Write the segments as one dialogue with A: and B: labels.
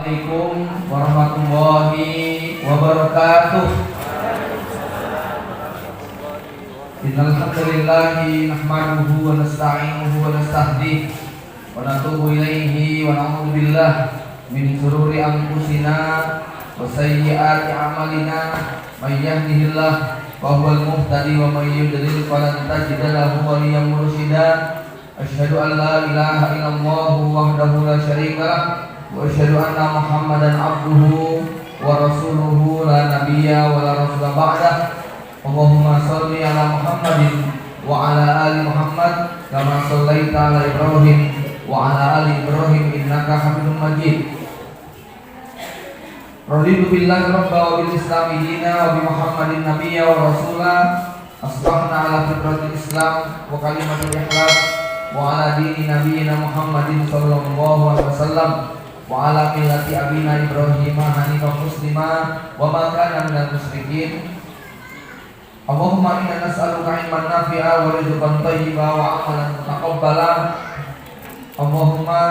A: Assalamualaikum warahmatullahi wabarakatuh. Innal hamdalillahi nahmaduhu wa nasta'inuhu wa nastahdihi wa natubu ilaihi wa na'udzu billahi min shururi anfusina wa sayyiati a'malina may yahdihillahu fa huwal muhtadi wa may yudlil falan tajida lahu waliyyan mursyida. Asyhadu an la ilaha illallah wahdahu la syarika lah wa asyhadu anna Muhammadan abduhu wa rasuluhu la nabiyya wa la rasula ba'dah. Allahumma shalli ala Muhammadin wa ala ali Muhammad kama shallaita ala Ibrahim wa ala ali Ibrahim innaka Hamidum Majid. Raditu billahi rabba wa bil islami dina wa bi Muhammadin nabiyya wa rasula. Asbahna ala fitratil Islam wa kalimatul ikhlas wa ala dini nabiyyina Muhammadin sallallahu alaihi wasallam wa ala millati abina Ibrahim hanifan muslima wa ma kana minal musyrikin. Allahumma inna nas'aluka ilman nafi'a wa rizqan thayyiba wa amalan mutaqabbala. Allahumma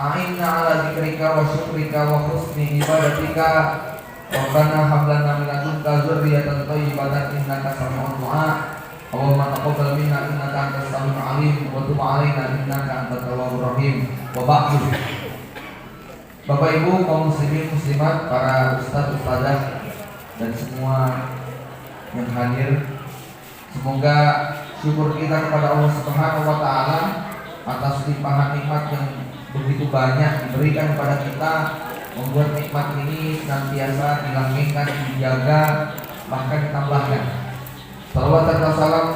A: a'inna ala dzikrika wa syukrika wa husni ibadatika. Rabbana hab lana min ladunka dzurriyyatan thayyibatan innaka sami'ud du'a. Allahumma taqabbal minna innaka antas samiul alim wa tub 'alaina innaka antat tawwabur rahim. Wa ba'du. Bapak Ibu kaum muslimin muslimat, para ustaz ustazah dan semua yang hadir, semoga syukur kita kepada Allah Subhanahu wa taala atas limpahan nikmat yang begitu banyak diberikan kepada kita, membuat nikmat ini senantiasa dilanggengkan, dijaga, bahkan ditambahkan. Salawat dan salam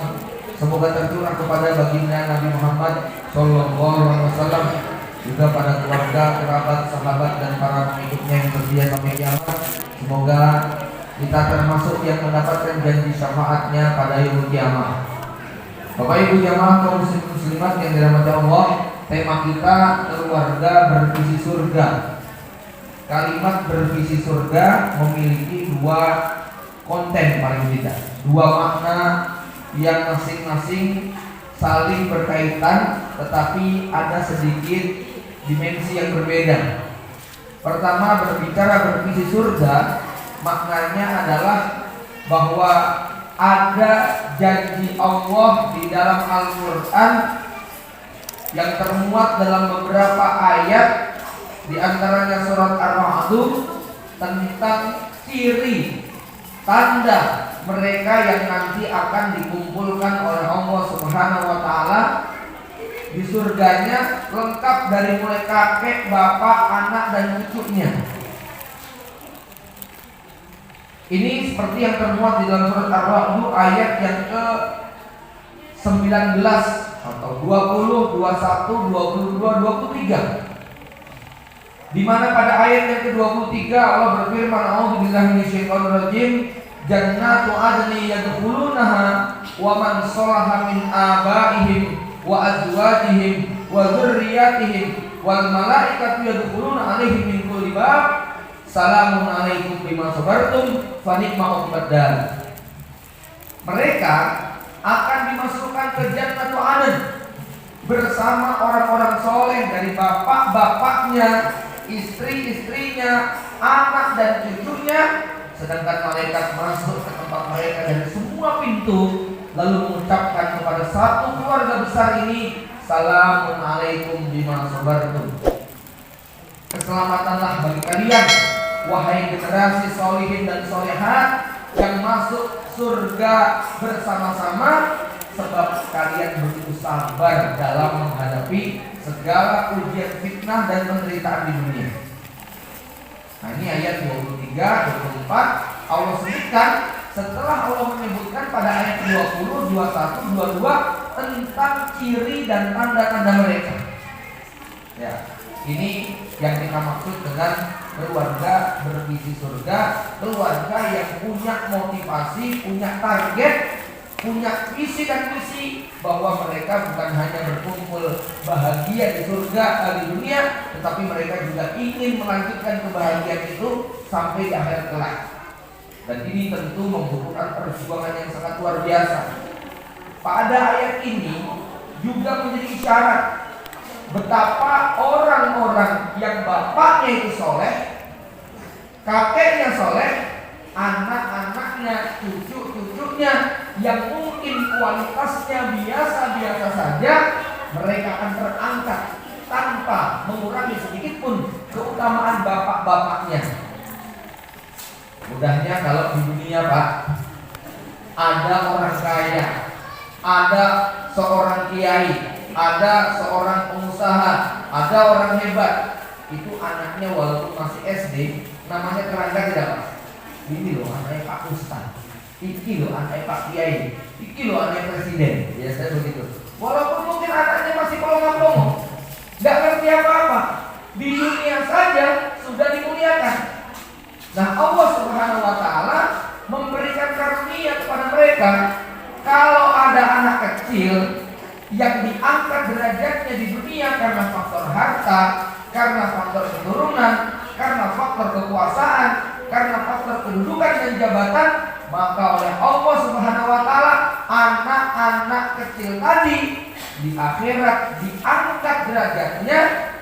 A: semoga tercurah kepada baginda Nabi Muhammad sallallahu alaihi wasallam, juga pada keluarga, kerabat, sahabat dan para pengikutnya yang setia sampai kiamat. Semoga kita termasuk yang mendapatkan janji syafaatnya pada yaumul kiamah. Bapak Ibu jamaah kaum muslimin muslimat yang dirahmati Allah, tema kita keluarga bervisi surga. Kalimat bervisi surga memiliki dua konten paling tidak, dua makna yang masing-masing saling berkaitan tetapi ada sedikit dimensi yang berbeda. Pertama, berbicara bervisi surga, maknanya adalah bahwa ada janji Allah di dalam Al-Quran yang termuat dalam beberapa ayat, di antaranya surat Ar-Ra'd, tentang ciri tanda mereka yang nanti akan dikumpulkan oleh Allah Subhanahu wa taala di surganya, lengkap dari mulai kakek, bapak, anak dan cucunya. Ini seperti yang termuat di dalam surat Ar-Ra'd ayat yang ke-19 atau 20, 21, 22, 23. Di mana pada ayat yang ke-23 Allah berfirman, a'udzubillahi minasyaitonir rajim, jannatu adni yadkhulunaha wa man shalaha min abaihim wa azwajihim wa dzurriyyatihim wal malaikatu yadkhuluna 'alaihim min kulli bab salamun 'alaikum bima sabartum fa ni'ma uqbad. Mereka akan dimasukkan ke Jannatu Adn bersama orang-orang soleh dari bapak-bapaknya, istri-istrinya, anak dan cucunya, sedangkan malaikat masuk ke tempat mereka dari semua pintu lalu mengucapkan kepada satu keluarga besar ini, salamun alaikum bima sabartum. Keselamatanlah bagi kalian wahai generasi solihin dan solehat yang masuk surga bersama-sama, sebab kalian begitu sabar dalam menghadapi segala ujian, fitnah dan penderitaan di dunia. Nah, ini ayat 23, 24 Allah sebutkan setelah Allah menyebutkan pada ayat 20, 21, 22 tentang ciri dan tanda-tanda mereka. Ya, ini yang kita maksud dengan keluarga bervisi surga, keluarga yang punya motivasi, punya target, punya visi dan misi bahwa mereka bukan hanya berkumpul bahagia di surga di dunia, tetapi mereka juga ingin melanjutkan kebahagiaan itu sampai di akhir kelak. Dan ini tentu membutuhkan perjuangan yang sangat luar biasa. Pada ayat ini juga menjadi isyarat betapa orang-orang yang bapaknya itu soleh, kakeknya soleh, anak-anaknya, cucu-cucunya yang mungkin kualitasnya biasa-biasa saja, mereka akan terangkat tanpa mengurangi sedikit pun keutamaan bapak-bapaknya. Mudahnya kalau di dunia, Pak, ada orang kaya, ada seorang kiai, ada seorang pengusaha, ada orang hebat, itu anaknya walaupun masih SD, namanya terangkat tidak, Pak? Ini loh anaknya Pak Ustaz, ini loh anaknya Pak Kiai, ini loh anaknya Presiden. Biasanya begitu. Walaupun mungkin anaknya masih pelongo-pelongo, nggak ngerti apa-apa, di dunia saja sudah dimuliakan. Nah, Allah Subhanahu wa Ta'ala memberikan karunia kepada mereka. Kalau ada anak kecil yang diangkat derajatnya di dunia karena faktor harta, karena faktor keturunan, karena faktor kekuasaan, karena faktor kedudukan dan jabatan, maka oleh Allah Subhanahu wa Ta'ala anak-anak kecil tadi di akhirat diangkat derajatnya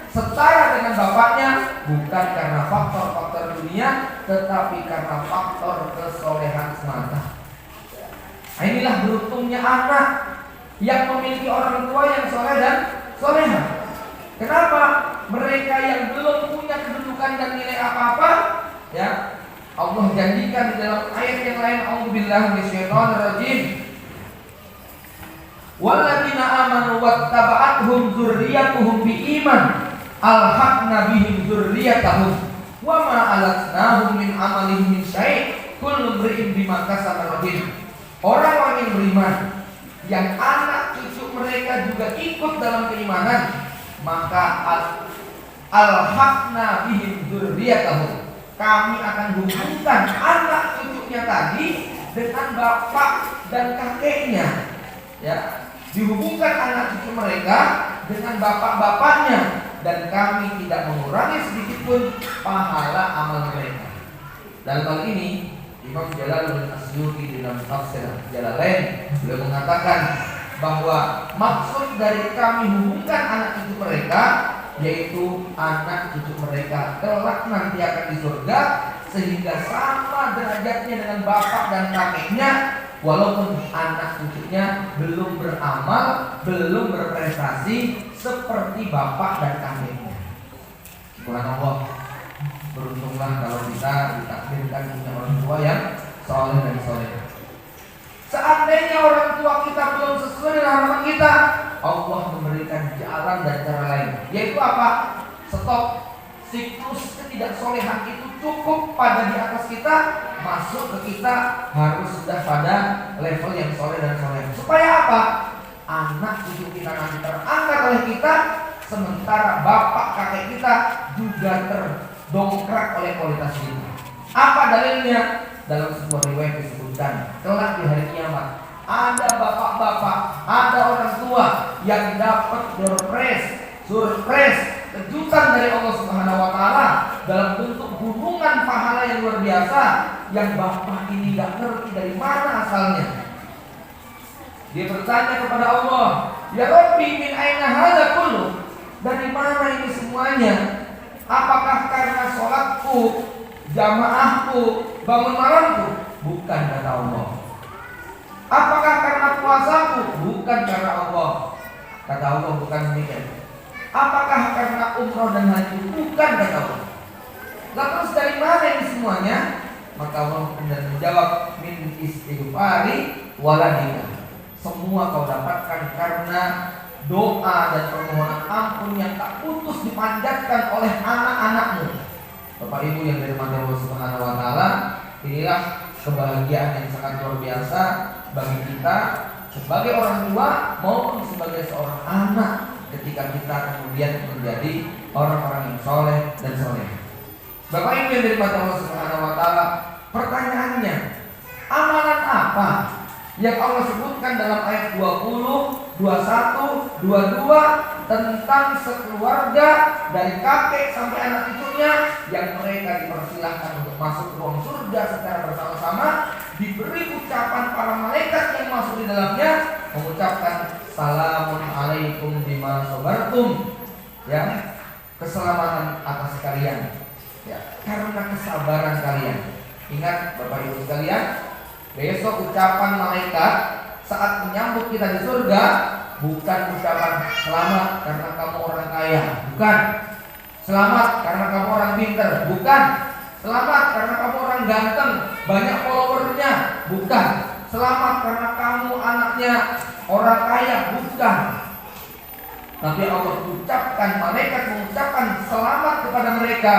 A: setara dengan bapaknya, bukan karena faktor-faktor dunia, tetapi karena faktor kesolehan semata. Nah, inilah beruntungnya anak yang memiliki orang tua yang soleh dan solehah. Kenapa? Mereka yang belum punya kedudukan dan nilai apa-apa, ya, Allah janjikan di dalam ayat yang lain, A'udzubillahi minasyaitonirrajim, walladzina amanu wattaba'athum dzurriyyatuhum biiman alhaqna bihim dzurriyyatahum wa ma alatnahum min amalihim min syai' kullu imri'in bima kasaba rahin. Orang-orang yang beriman, yang anak cucu mereka juga ikut dalam keimanan, maka alhaqna bihim dzurriyyatahum, kami akan hubungkan anak cucunya tadi dengan bapak dan kakeknya, ya, dihubungkan anak cucu mereka dengan bapak-bapaknya, dan kami tidak mengurangi sedikit pun pahala amal mereka. Dalam hal ini Imam Jalaluddin Asyuti di dalam tafsir Jalalain beliau mengatakan bahwa maksud dari kami hubungkan anak cucu mereka, yaitu anak cucu mereka kelak nanti akan di surga, sehingga sama derajatnya dengan bapak dan kakeknya, walaupun anak cucunya belum beramal, belum berprestasi seperti bapak dan kakeknya. Subhanallah, beruntunglah kalau kita ditakdirkan punya orang tua yang soleh dan soleh. Seandainya orang tua kita belum sesuai dengan harapan kita, Allah memberikan jalan dan cara lain, yaitu apa? Stop. Siklus ketidaksolehan itu cukup pada di atas kita, masuk ke kita harus sudah pada level yang soleh dan soleh. Supaya apa? Anak cucu kita nanti terangkat oleh kita, sementara bapak kakek kita juga terdongkrak oleh kualitas kita. Apa dalilnya? Dalam sebuah riwayat disebutkan, kelak di hari kiamat ada bapak-bapak, ada orang tua yang dapat surprise, kejutan dari Allah Subhanahu wa Ta'ala dalam bentuk gunungan pahala yang luar biasa, yang bapak ini gak ngerti dari mana asalnya. Dia bertanya kepada Allah, ya Rabbi, min aina hadza kullu? Dari mana ini semuanya? Apakah karena sholatku, jamaahku, bangun malamku? Bukan, kata Allah. Apakah karena puasaku? Bukan, karena Allah. Kata Allah, bukan demikian. Apakah karena umroh dan haji? Bukan, kata Allah. Lalu terus dari mana ini semuanya? Maka Allah kemudian menjawab, min istighfari waladika. Semua kau dapatkan karena doa dan permohonan ampun yang tak putus dipanjatkan oleh anak-anakmu. Bapak Ibu yang dirahmati Allah Subhanahu wa Ta'ala, inilah kebahagiaan yang sangat luar biasa bagi kita sebagai orang tua maupun sebagai seorang anak, ketika kita kemudian menjadi orang-orang yang soleh dan soleh. Bapak Ibu yang dirahmati Allah Subhanahu wa Ta'ala, pertanyaannya, amalan apa yang Allah sebutkan dalam ayat 20, 21, 22 tentang sekeluarga dari kakek sampai anak cucunya yang mereka dipersilahkan untuk masuk ruang surga secara bersama-sama, diberi ucapan para malaikat yang masuk di dalamnya mengucapkan salamun alaikum bima sabartum, ya, keselamatan atas kalian, ya, karena kesabaran kalian. Ingat Bapak Ibu sekalian, besok ucapan malaikat saat menyambut kita di surga bukan ucapan selamat karena kamu orang kaya, bukan. Selamat karena kamu orang pintar, bukan. Selamat karena kamu orang ganteng, banyak followernya, bukan. Selamat karena kamu anaknya orang kaya, bukan. Tapi Allah ucapkan, malaikat mengucapkan selamat kepada mereka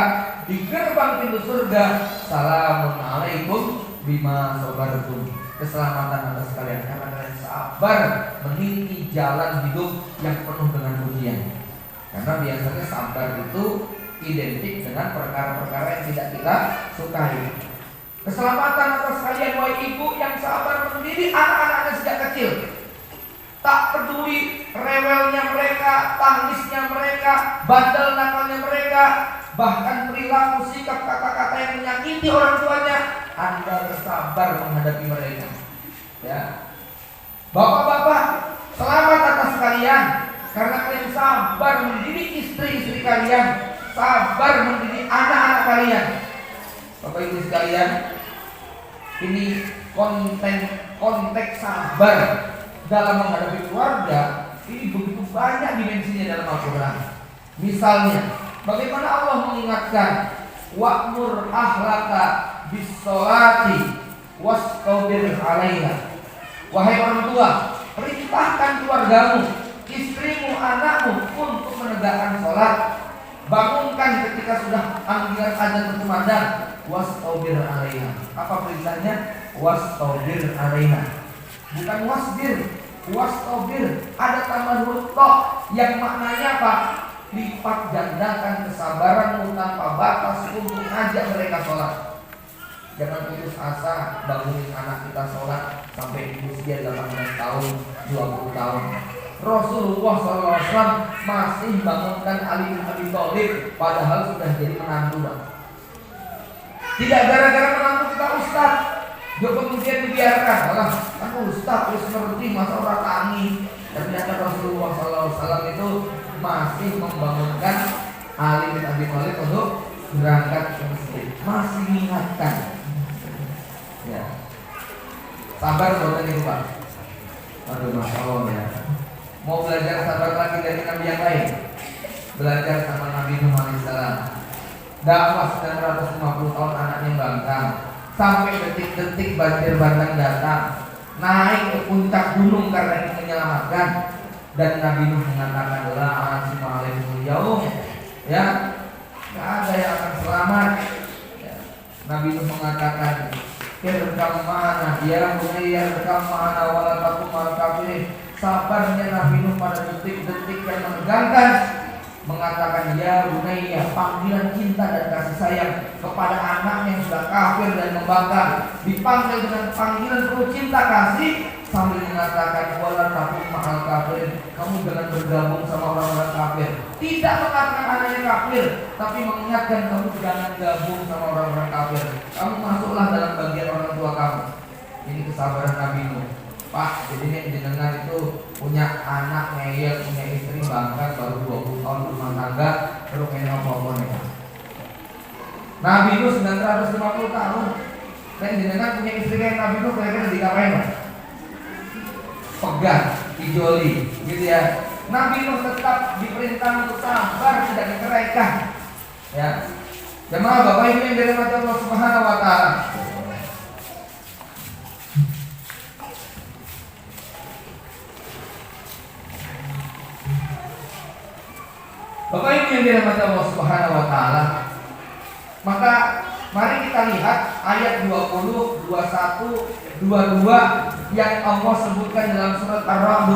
A: di gerbang pintu surga. Salamun alaikum bima sabartum. Keselamatan atas kalian karena kalian sabar meniti jalan hidup yang penuh dengan ujian. Karena biasanya sabar itu identik dengan perkara-perkara yang tidak kita sukai. Keselamatan atas kalian wahai ibu yang sabar mendidik anak-anaknya sejak kecil. Tak peduli rewelnya mereka, tangisnya mereka, bandel nakalnya mereka, bahkan perilaku sikap kata-kata yang menyakiti orang tuanya, Anda bersabar menghadapi mereka. Ya, bapak-bapak, selamat atas kalian karena kalian sabar mendidik istri-istri kalian, sabar mendidik anak-anak kalian. Bapak Ibu sekalian, ini konteks sabar dalam menghadapi keluarga ini begitu banyak dimensinya dalam Al-Quran. Misalnya, bagaimana Allah mengingatkan wa'mur ahlaka bis-sholati wastabir 'alaiha. Wahai orang tua, perintahkan keluargamu, istrimu, anakmu untuk menegakkan sholat. Bangunkan ketika sudah panggilan azan berkumandang. Wastabir 'alaiha. Apa perintahnya? Wastabir 'alaiha. Bukan wasbir, wastabir. Ada tambahan huruf ta yang maknanya apa? Lipat gandakan kesabaranmu tanpa batas untuk ngajak mereka sholat. Jangan putus asa bangunin anak kita sholat sampai di usia 18 tahun, 20 tahun. Rasulullah SAW masih bangunkan Ali bin Abi Thalib padahal sudah jadi menantu. Tidak gara-gara menantu kita ustaz, dia kemudian dibiarkan. Alah, aku ustaz terus ngerti masa orang tangi. Ternyata Rasulullah SAW itu masih membangunkan Ali bin Abi Thalib untuk berangkat ke masjid, masih mengingatkan. Ya, sabar bukan itu Pak. Aduh, masya Allah ya. Mau belajar sabar lagi dari Nabi yang lain? Belajar sama Nabi Nuh alaihissalam. Dakwah 950 tahun anaknya bangkang. Sampai detik-detik banjir bandang datang, naik ke puncak gunung karena ingin menyelamatkan. Dan Nabi Nuh mengatakan la asima alaikumul yaum. Ya, nggak ada yang akan selamat. Ya. Nabi Nuh mengatakan irkam mana ya bunayya irkam mana wala takum al kafirin. Sabarnya Nabi Nuh pada detik-detik yang menegangkan, mengatakan ya bunayya, panggilan cinta dan kasih sayang kepada anak yang sudah kafir dan membangkang, dipanggil dengan panggilan penuh cinta kasih sambil mengatakan wala takum al kafirin, kamu jangan bergabung sama orang-orang kafir. Tidak mengatakan anaknya kafir, tapi mengingatkan kamu jangan gabung sama orang-orang kafir. Kamu masuklah dalam bagian orang tua kamu. Ini kesabaran Nabi Nuh. Pak, jadinya jenengan itu punya anak ngeyel, punya istri bangkang baru 20 tahun rumah tangga, terus kayaknya apa-apa nih. Nabi Nuh 950 tahun. Dan jenengan punya istri kayak Nabi Nuh kira-kira dikapain Pak? Pegang, dijoli, gitu ya. Nabi Nuh tetap diperintah untuk sabar, tidak diceraikan. Ya, jemaah Bapak Ibu yang dirahmati Allah Subhanahu Wa Taala. Bapak Ibu yang dirahmati Allah Subhanahu Wa Taala. Maka mari kita lihat ayat 20, 21, 22 yang Allah sebutkan dalam surat Ar-Ra'd.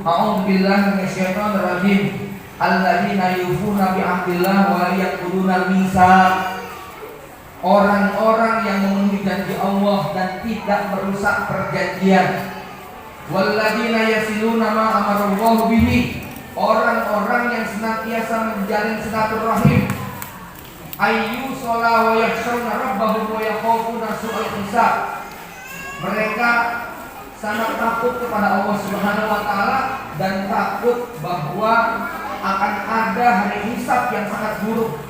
A: A'udzu billahi minasyaitonir rajim. Alladzina yufuna bi ahdillah wa la yaquluna mitsaq. Orang-orang yang memenuhi janji Allah dan tidak merusak perjanjian. Walladzina yasiluna ma amarallahu bihi. Orang-orang yang senantiasa menjalin silaturahim. Ayyu shola wa yakhshawna rabbahum wa yakhafuna su'al hisab. Mereka sangat takut kepada Allah Subhanahu Wa Taala dan takut bahwa akan ada hari hisab yang sangat buruk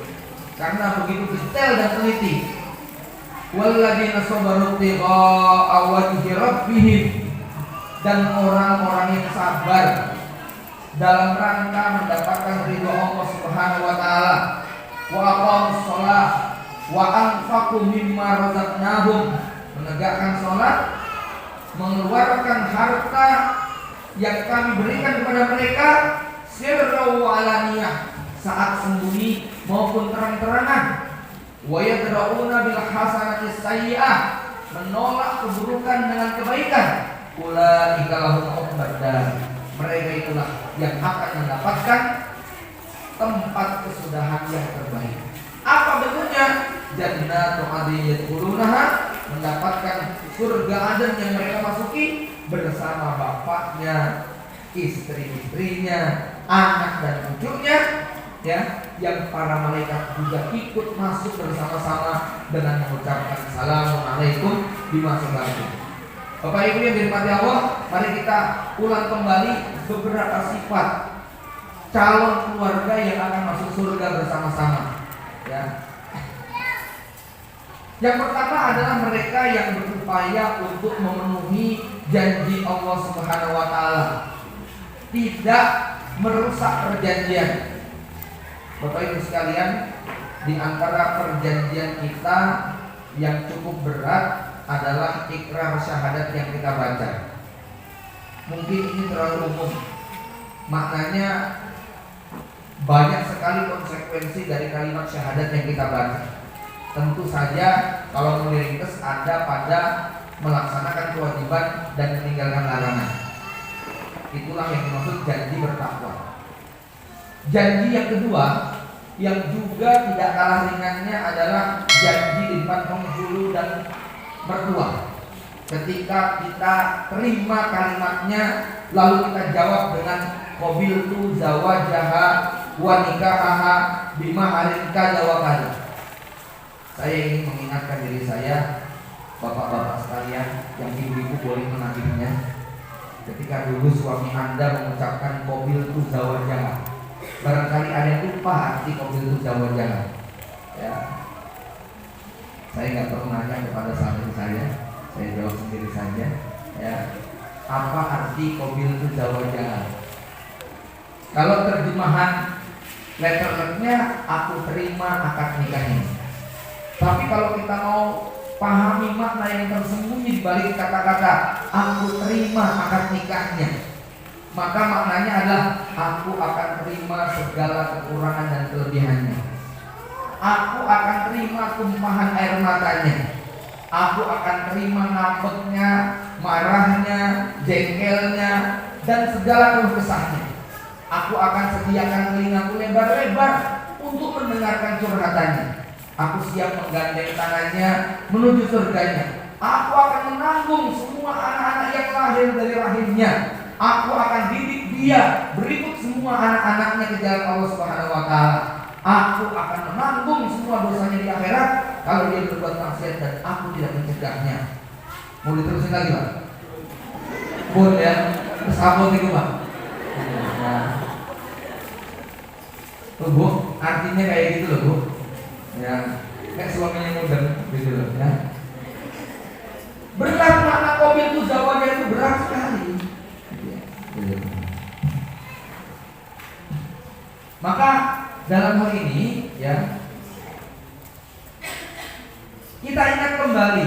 A: karena begitu detail dan teliti. Walladzina sabaru tigha'a wajhi rabbihim, dan orang-orang yang sabar dalam rangka mendapatkan ridho Allah Subhanahu wa taala, wa aqamus shalah wa anfaqu mimma razaqnahum, menegakkan salat, mengeluarkan harta yang kami berikan kepada mereka sirra wa alaniyah, saat sembunyi maupun terang-terangan. Wa yadra'una bil hasanati sayyi'ah, menolak keburukan dengan kebaikan. Ulaika lahum uqbad dar, mereka itulah yang akan mendapatkan tempat kesudahan yang terbaik. Apa bentuknya? Jannatu 'adnin yadkhulunaha, mendapatkan surga Aden yang mereka masuki bersama bapaknya, istri-istrinya, anak dan cucunya, ya, yang para malaikat juga ikut masuk bersama-sama dengan mengucapkan Assalamualaikum di masa lalu. Bapak Ibu yang dirahmati Allah, mari kita ulang kembali beberapa sifat calon keluarga yang akan masuk surga bersama-sama, ya. Yang pertama adalah mereka yang berupaya untuk memenuhi janji Allah Subhanahu wa taala, tidak merusak perjanjian. Bapak Ibu sekalian, di antara perjanjian kita yang cukup berat adalah ikrar syahadat yang kita baca. Mungkin ini terlalu umum, maknanya banyak sekali konsekuensi dari kalimat syahadat yang kita baca. Tentu saja kalau meringkas ada pada melaksanakan kewajiban dan meninggalkan larangan. Itulah yang dimaksud janji bertakwa. Janji yang kedua yang juga tidak kalah ringannya adalah janji di depan penghulu dan mertua. Ketika kita terima kalimatnya lalu kita jawab dengan qabiltu zawajaha wa nikahaha bima harin kada wa kada. Saya ingin mengingatkan diri saya, bapak-bapak sekalian, yang ibu-ibu boleh menagihnya. Ketika dulu suami Anda mengucapkan qabiltu zawajaha, barangkali ada yang lupa arti qabiltu zawajaha, ya. Saya nggak perlu nanya kepada santri saya jawab sendiri saja, ya. Apa arti qabiltu zawajaha? Kalau terjemahan letternya, aku terima akad nikahnya. Tapi kalau kita mau pahami makna yang tersembunyi di balik kata-kata aku terima akad nikahnya, maka maknanya adalah aku akan terima segala kekurangan dan kelebihannya. Aku akan terima tumpahan air matanya. Aku akan terima ngambeknya, marahnya, jengkelnya, dan segala keluh kesahnya. Aku akan sediakan telingaku lebar-lebar untuk mendengarkan curhatannya. Aku siap menggandeng tangannya menuju surganya. Aku akan menanggung semua anak-anak yang lahir dari rahimnya. Aku akan didik dia berikut semua anak-anaknya ke jalan Allah Subhanahu wa taala. Aku akan menanggung semua dosanya di akhirat kalau dia berbuat maksiat dan aku tidak mencegahnya. Mau diterusin lagi, Pak? Boleh ya? Terus apa itu, Pak? Nah. Tuh, Bu, artinya kayak gitu loh, Bu. Ya, kayak suaminya muda gitu loh, ya. Berat makna qabiltu zawaja itu berat sekali. Maka dalam hal ini, ya, kita ingat kembali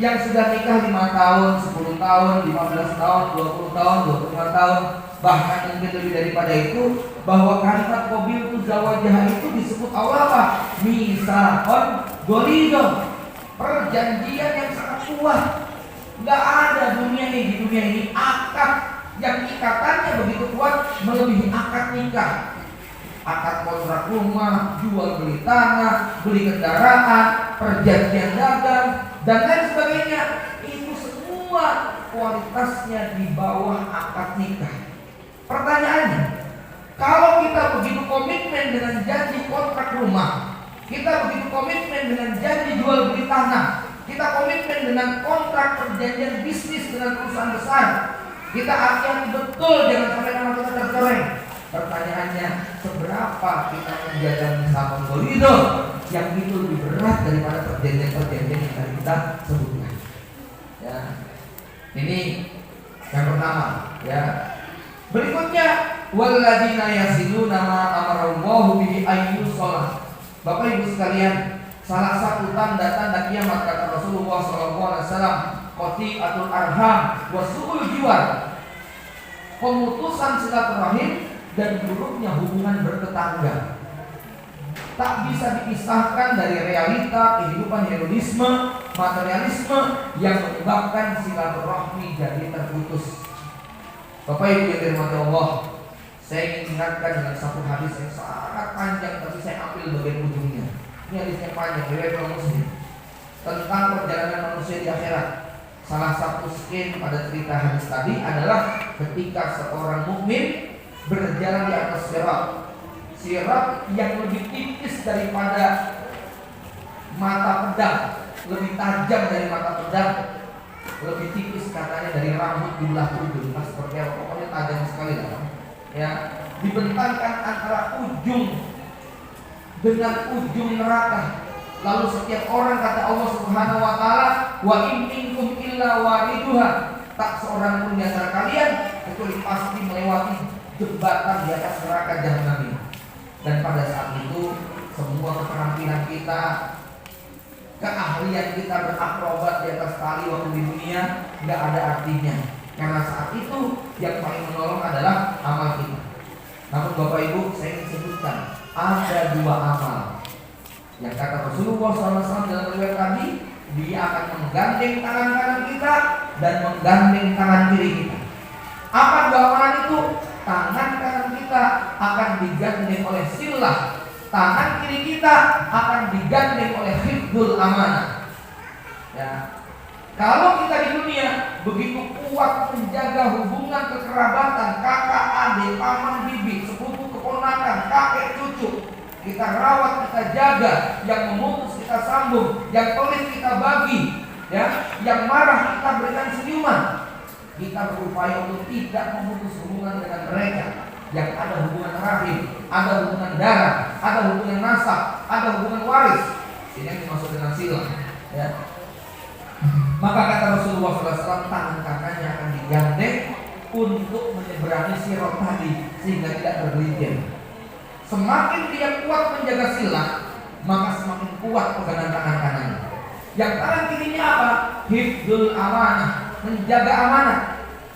A: yang sudah nikah 5 tahun, 10 tahun, 15 tahun, 20 tahun, 25 tahun, bahkan mungkin lebih daripada itu, bahwa kalimat qabiltu zawajah itu disebut Allah apa? Misaqon ghalidhon, perjanjian yang sangat kuat. Enggak ada di dunia ini akad yang ikatannya begitu kuat melebihi akad nikah. Akad kontrak rumah, jual beli tanah, beli kendaraan, perjanjian dagang, dan lain sebagainya. Itu semua kualitasnya di bawah akad nikah. Pertanyaannya, kalau kita begitu komitmen dengan janji kontrak rumah, kita begitu komitmen dengan janji jual beli tanah, kita komitmen dengan kontrak perjanjian bisnis dengan perusahaan besar, kita akan betul jangan sampai nama kita tercoreng. Pertanyaannya, seberapa kita menjaga misalkan ridho yang itu lebih berat daripada perjanjian-perjanjian yang tadi kita sebutkan. Ya, ini yang pertama. Ya, berikutnya, walladzina yasiluna ma amarallahu bihi ayyusolah. Bapak Ibu sekalian, salah satu tanda-tanda kiamat kata Rasulullah SAW, qati'atul arham wa su'ul jiwar, pemutusan silaturahim dan buruknya hubungan bertetangga. Tak bisa dipisahkan dari realita kehidupan hedonisme, materialisme yang menyebabkan silaturahmi jadi terputus. Bapak Ibu yang dirahmati Allah, saya ingin ingatkan dengan satu hadis yang sangat panjang, tapi saya ambil bagian ujungnya. Ini hadisnya panjang, riwayat Muslim, tentang perjalanan manusia di akhirat. Salah satu skin pada cerita hadis tadi adalah ketika seorang mukmin berjalan di atas sirat yang lebih tipis daripada mata pedang, lebih tajam dari mata pedang, lebih tipis katanya dari rambut di belah ujung. Nah, seperti apa? Pokoknya tajam sekali lah. Ya, dibentangkan antara ujung dengan ujung neraka. Lalu setiap orang, kata Allah Subhanahu wa taala, wa in minkum illa wariduha, tak seorang pun di antara kalian kecuali pasti melewati jembatan di atas neraka jahanam ini. Dan pada saat itu semua keterampilan kita, keahlian kita berakrobat di atas tali waktu di dunia nggak ada artinya, karena saat itu yang paling menolong adalah amal kita. Namun Bapak Ibu, saya ingin sebutkan ada dua amal yang kata Rasulullah SAW dalam riwayat tadi, dia akan menggandeng tangan kanan kita dan menggandeng tangan kiri kita. Apa dua amalan itu? Tangan kanan kita akan digandeng oleh silah, tangan kiri kita akan digandeng oleh hifdzul amanah. Ya. Kalau kita di dunia begitu kuat menjaga hubungan kekerabatan, kakak, adik, paman, bibi, sepupu, keponakan, kakek, cucu, kita rawat, kita jaga, yang memutus kita sambung, yang pelit kita bagi, ya, yang marah kita berikan senyuman. Kita berupaya untuk tidak memutus hubungan dengan mereka yang ada hubungan rahim, ada hubungan darah, ada hubungan nasab, ada hubungan waris. Ini yang dimaksud dengan silah. Ya. Maka kata Rasulullah SAW, tangan kanannya akan digandeng untuk menyeberangi sirat tadi sehingga tidak tergelincir. Semakin dia kuat menjaga silah, maka semakin kuat pegangan tangan kanannya. Yang tangan kirinya apa? Hifdzul amanah, menjaga amanah.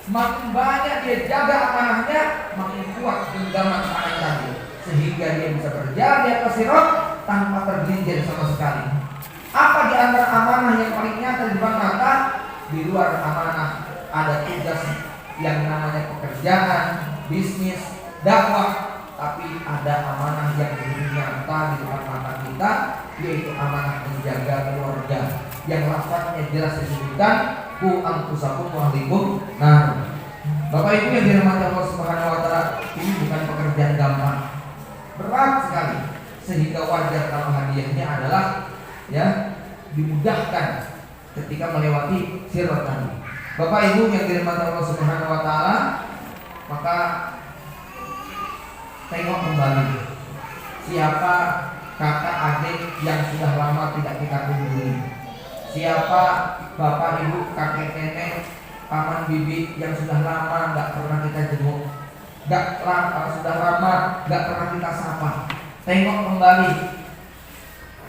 A: Makin banyak dia jaga amanahnya, makin kuat genggaman tangan kaki, sehingga dia bisa berjalan di atas sirat tanpa tergelincir sama sekali. Apa di antara amanah yang paling nyata di depan mata? Di luar amanah ada tugas yang namanya pekerjaan, bisnis, dakwah. Tapi ada amanah yang lebih nyata di depan mata kita, yaitu amanah menjaga keluarga, yang lafaznya jelas disebutkan, ku anfusakum wa ahlikum nar. Bapak Ibu yang dirahmati Allah Subhanahu wa taala, ini bukan pekerjaan gampang, berat sekali, sehingga wajar kalau hadiahnya adalah ya dimudahkan ketika melewati sirat tadi. Bapak Ibu yang dirahmati Allah Subhanahu wa taala, maka tengok kembali siapa kakak adik yang sudah lama tidak kita kunjungi, siapa bapak ibu kakek nenek paman bibi yang sudah lama nggak pernah kita jenguk, sudah lama nggak pernah kita sapa. Tengok kembali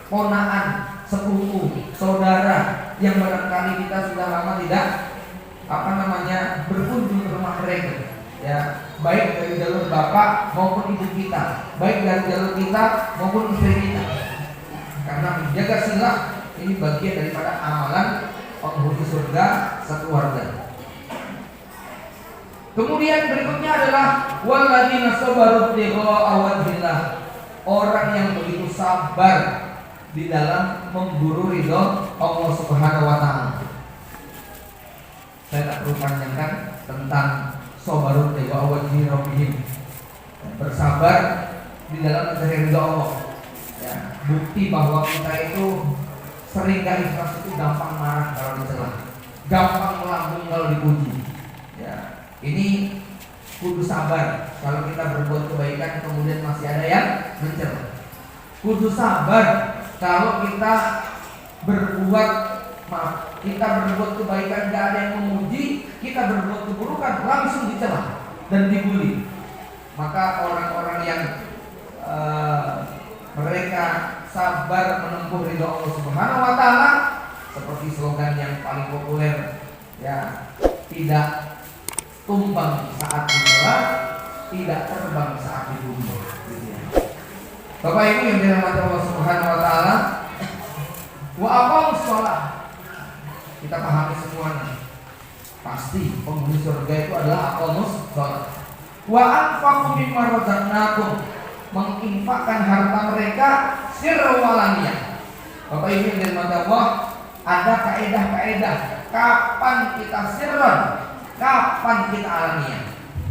A: ponaan, sepupu, saudara yang barangkali kita sudah lama tidak berkunjung ke rumah mereka. Ya, baik dari jalur bapak maupun ibu kita, baik dari jalur kita maupun istri kita. Karena menjaga silah ini bagian daripada amalan penghuni surga sekeluarga. Kemudian berikutnya adalah walladzina sabaru ibtigha'a wajhillah, orang yang begitu sabar di dalam memburu ridho Allah Subhanahu wa taala. Saya tak perlu panjangkan tentang sabarun wa wajhi rabbihim, bersabar di dalam mencari ridha Allah. Ya, bukti bahwa kita itu sering gak ikhlas itu gampang marah kalau dicela, gampang melambung kalau dipuji. Ya, ini kudu sabar. Kalau kita berbuat kebaikan kemudian masih ada yang mencela. Kudu sabar kalau kita berbuat kita berbuat kebaikan gak ada yang memuji, kita berbuat keburukan langsung dicela dan dibully. Maka orang-orang yang mereka sabar menempuh ridho Allah Subhanahu wa taala, seperti slogan yang paling populer ya, tidak tumbang saat dicela, tidak terbang saat dibunuh gitu ya. Bapak Ibu yang dirahmati Allah Subhanahu wa taala, wa aqamus shalah. Kita pahami semuanya. Pasti penghuni surga itu adalah aqamus shalah. Wa anfaqu mimma razaqnakum, menginfakkan harta mereka sirra wa alaniyah. Bapak Ibu yang dirahmati Allah, ada kaedah-kaedah kapan kita sirran, kapan kita alaniyah,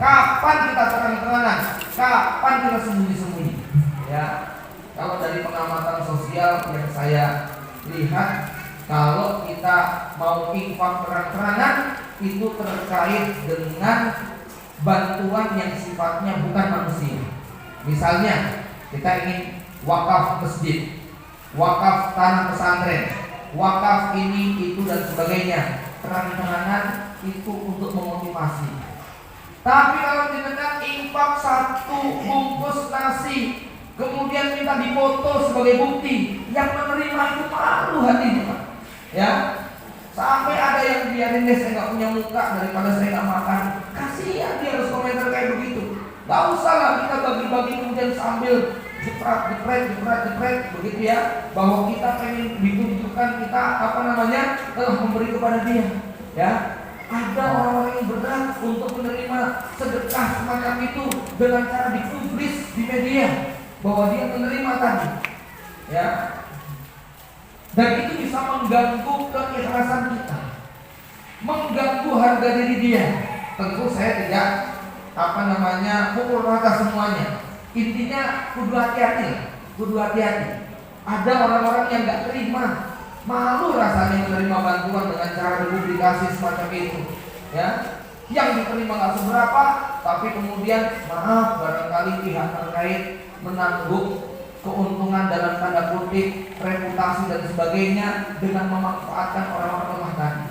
A: kapan kita terang-terangan, kapan kita sembunyi-sembunyi. Ya, kalau dari pengamatan sosial yang saya lihat, kalau kita mau infak terang-terangan itu terkait dengan bantuan yang sifatnya bukan manusia. Misalnya kita ingin wakaf masjid, wakaf tanah pesantren, wakaf ini itu dan sebagainya, terang-terangan itu untuk memotivasi. Tapi kalau kita infak 1 bungkus nasi kemudian minta dipoto sebagai bukti, yang menerima itu malu hatinya, Pak. Ya, sampai ada yang biarin deh, saya nggak punya muka daripada saya nggak makan. Kasihan dia harus komentar kayak begitu. Gak usah lah kita bagi-bagi kemudian sambil jepret begitu ya, bahwa kita pengen ditunjukkan kita telah memberi kepada dia. Ya, ada orang-orang yang berat untuk menerima sedekah semacam itu dengan cara dipublis di media bahwa dia menerima tadi, ya, dan itu bisa mengganggu keikhlasan kita, mengganggu harga diri dia. Tentu saya tidak pukul rata semuanya. Intinya kudu hati-hati. Ada orang-orang yang nggak terima, malu rasanya menerima bantuan dengan cara dipublikasi semacam itu, ya. Yang diterima nggak seberapa, tapi kemudian maaf barangkali pihak terkait menanggung keuntungan dalam tanda kutip, reputasi dan sebagainya dengan memanfaatkan orang-orang lemah tadi.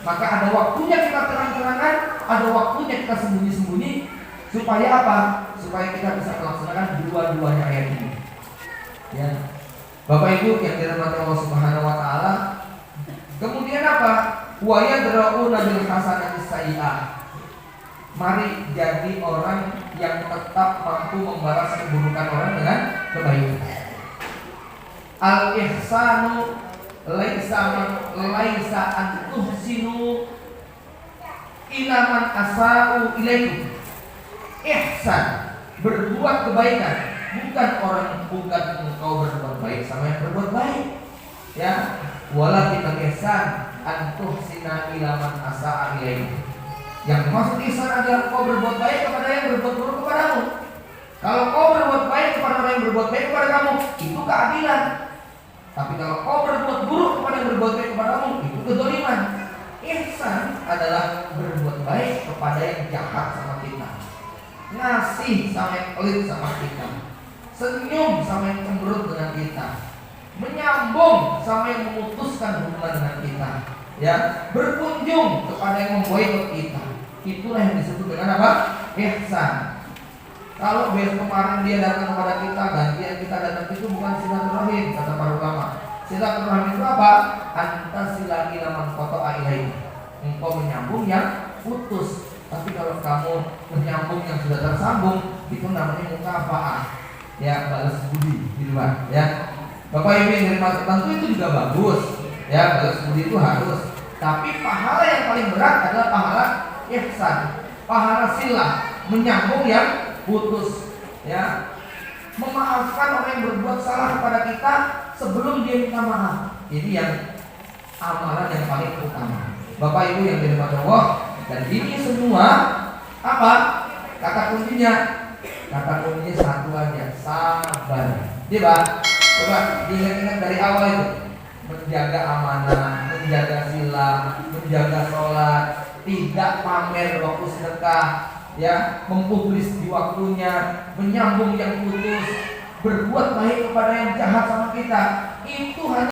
A: Maka ada waktunya kita terang-terangan, ada waktunya kita sembunyi-sembunyi. Supaya apa? Supaya kita bisa melaksanakan dua-duanya ayat ini. Ya, Bapak Ibu yang dirahmati Allah Subhanahu wa taala. Kemudian apa? Wa yadra'una bil hasanati sayyi'ah. Mari jadi orang yang tetap mampu membalas keburukan orang dengan kebaikan. Al-ihsanu laisa an tuhsinu ila man asa'u ilaikum. Ihsan, berbuat kebaikan, bukan engkau berbuat baik sama yang berbuat baik. Ya, walakin ihsan an tuhsina ila man asa'a ilaikum. Yang dimaksud ihsan adalah kau berbuat baik kepada yang berbuat buruk kepadamu. Kalau kau berbuat baik kepada orang yang berbuat baik kepada kamu, itu keadilan. Tapi kalau kau berbuat buruk kepada yang berbuat baik kepadamu, itu kezaliman. Ihsan adalah berbuat baik kepada yang jahat sama kita, ngasih sama yang pelit sama kita, senyum sama yang cemberut dengan kita, menyambung sama yang memutuskan hubungan dengan kita, ya, berkunjung kepada yang memboikot kita. Itulah yang disebut dengan apa? Ihsan. Kalau besok kemarin dia datang kepada kita, gantian kita datang, itu bukan silaturahim, kata para ulama. Silaturahim itu apa? Anta silaki laman koto ailaih. Engkau menyambung yang putus. Tapi kalau kamu menyambung yang sudah tersambung, itu namanya mukafa'ah. Ya, balas budi di luar. Ya, Bapak Ibu yang dimaksud, tentu itu juga bagus. Ya, balas budi itu harus. Tapi pahala yang paling berat adalah pahala ihsan, pahala silah, menyambung yang putus, ya, memaafkan orang yang berbuat salah kepada kita sebelum dia minta maaf. Ini yang amalan yang paling utama, Bapak Ibu yang dirahmati Allah. Dan ini semua apa? Kata kuncinya satu aja, sabar. Coba diingat-ingat dari awal itu, menjaga amanah, menjaga sila, menjaga sholat, tidak pamer waktu sedekah, ya, mempublis di waktunya, menyambung yang putus, berbuat baik kepada yang jahat sama kita, itu hanya